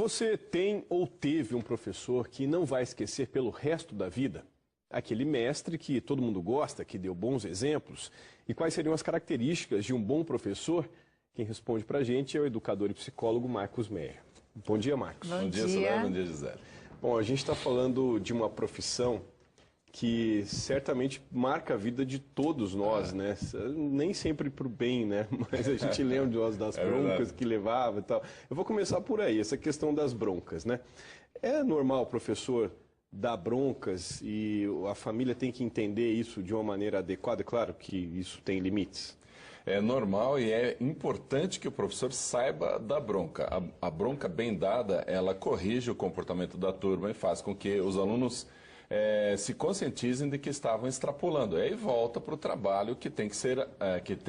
Você tem ou teve um professor que não vai esquecer pelo resto da vida? Aquele mestre que todo mundo gosta, que deu bons exemplos? E quais seriam as características de um bom professor? Quem responde pra gente é o educador e psicólogo Marcos Meyer. Bom dia, Marcos. Bom dia, Soler. Bom dia, Gisele. Bom, a gente está falando de uma profissão que certamente marca a vida de todos nós, né? Nem sempre para o bem, né? Mas a gente lembra das broncas que levava e tal. Eu vou começar por aí, essa questão das broncas, né? É normal o professor dar broncas e a família tem que entender isso de uma maneira adequada? Claro que isso tem limites. É normal e é importante que o professor saiba da bronca. A bronca bem dada, ela corrige o comportamento da turma e faz com que os alunos se conscientizem de que estavam extrapolando. Aí volta para o trabalho que tem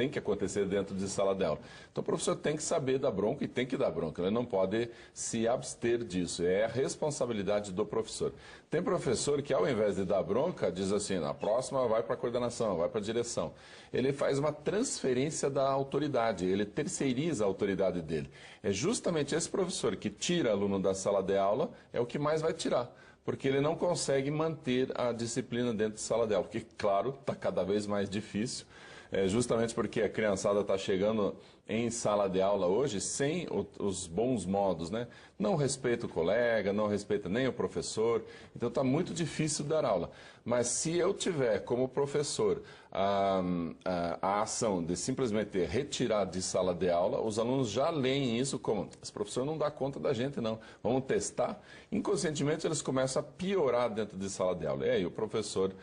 que acontecer dentro de sala de aula. Então o professor tem que saber da bronca e tem que dar bronca. Ele não pode se abster disso. É a responsabilidade do professor. Tem professor que, ao invés de dar bronca, diz assim: na próxima vai para a coordenação, vai para a direção. Ele faz uma transferência da autoridade, ele terceiriza a autoridade dele. É justamente esse professor que tira aluno da sala de aula, é o que mais vai tirar, porque ele não consegue manter a disciplina dentro de sala de aula, porque, claro, está cada vez mais difícil, justamente porque a criançada está chegando em sala de aula hoje sem os bons modos, né? Não respeita o colega, não respeita nem o professor, então está muito difícil dar aula. Mas se eu tiver como professor a ação de simplesmente retirar de sala de aula, os alunos já leem isso como: esse professor não dá conta da gente, não, vamos testar. Inconscientemente eles começam a piorar dentro de sala de aula. E aí o professor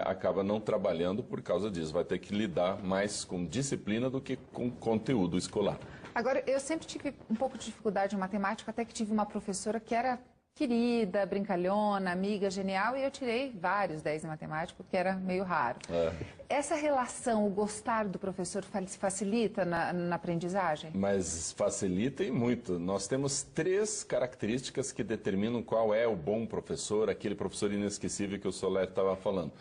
acaba não trabalhando por causa disso, vai ter que lidar mais com disciplina do que com conteúdo escolar. Agora, eu sempre tive um pouco de dificuldade em matemática, até que tive uma professora que era querida, brincalhona, amiga, genial, e eu tirei vários 10 em matemática, que era meio raro. Essa relação, o gostar do professor, facilita na aprendizagem? Mas facilita e muito. Nós temos 3 características que determinam qual é o bom professor, aquele professor inesquecível que o Soler estava falando.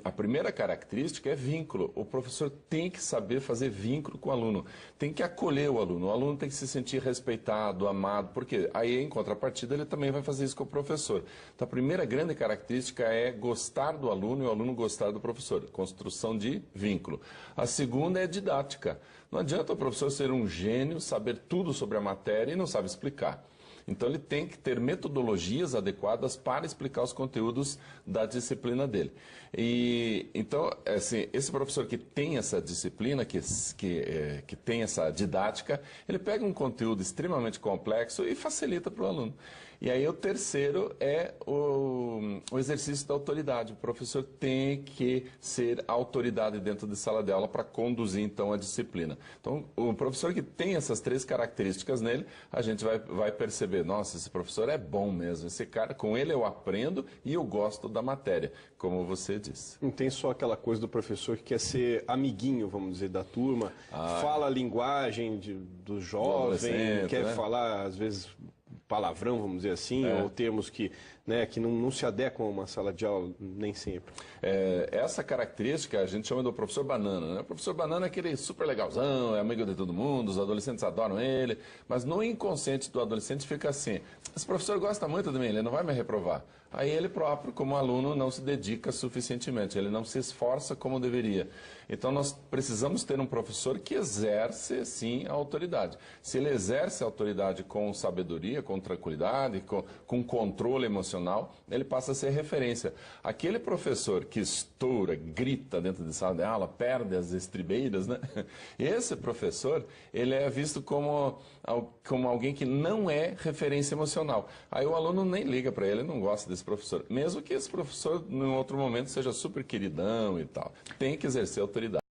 A primeira característica é vínculo. O professor tem que saber fazer vínculo com o aluno, tem que acolher o aluno tem que se sentir respeitado, amado, porque aí, em contrapartida, ele também vai fazer isso com o professor. Então, a primeira grande característica é gostar do aluno e o aluno gostar do professor, construção de vínculo. A segunda é didática. Não adianta o professor ser um gênio, saber tudo sobre a matéria e não sabe explicar. Então ele tem que ter metodologias adequadas para explicar os conteúdos da disciplina dele. E então, assim, esse professor que tem essa disciplina, que tem essa didática, ele pega um conteúdo extremamente complexo e facilita para o aluno. E aí o terceiro é o exercício da autoridade. O professor tem que ser autoridade dentro de sala de aula para conduzir então a disciplina. Então o professor que tem essas 3 características nele, a gente vai perceber: nossa, esse professor é bom mesmo, esse cara, com ele eu aprendo e eu gosto da matéria, como você disse. Não tem só aquela coisa do professor que quer ser amiguinho, vamos dizer, da turma, fala a linguagem do jovem, quer falar, às vezes, palavrão, vamos dizer assim, ou termos que não se adequam a uma sala de aula, nem sempre. Essa característica a gente chama do professor banana, né? O professor banana é aquele super legalzão, é amigo de todo mundo, os adolescentes adoram ele, mas no inconsciente do adolescente fica assim: esse professor gosta muito de mim, ele não vai me reprovar. Aí ele próprio, como aluno, não se dedica suficientemente, ele não se esforça como deveria. Então nós precisamos ter um professor que exerce, sim, a autoridade. Se ele exerce a autoridade com sabedoria, com tranquilidade, com controle emocional, ele passa a ser referência. Aquele professor que estoura, grita dentro de sala de aula, perde as estribeiras, né? Esse professor, ele é visto como alguém que não é referência emocional. Aí o aluno nem liga para ele, não gosta desse professor. Mesmo que esse professor, em outro momento, seja super queridão e tal. Tem que exercer autoridade.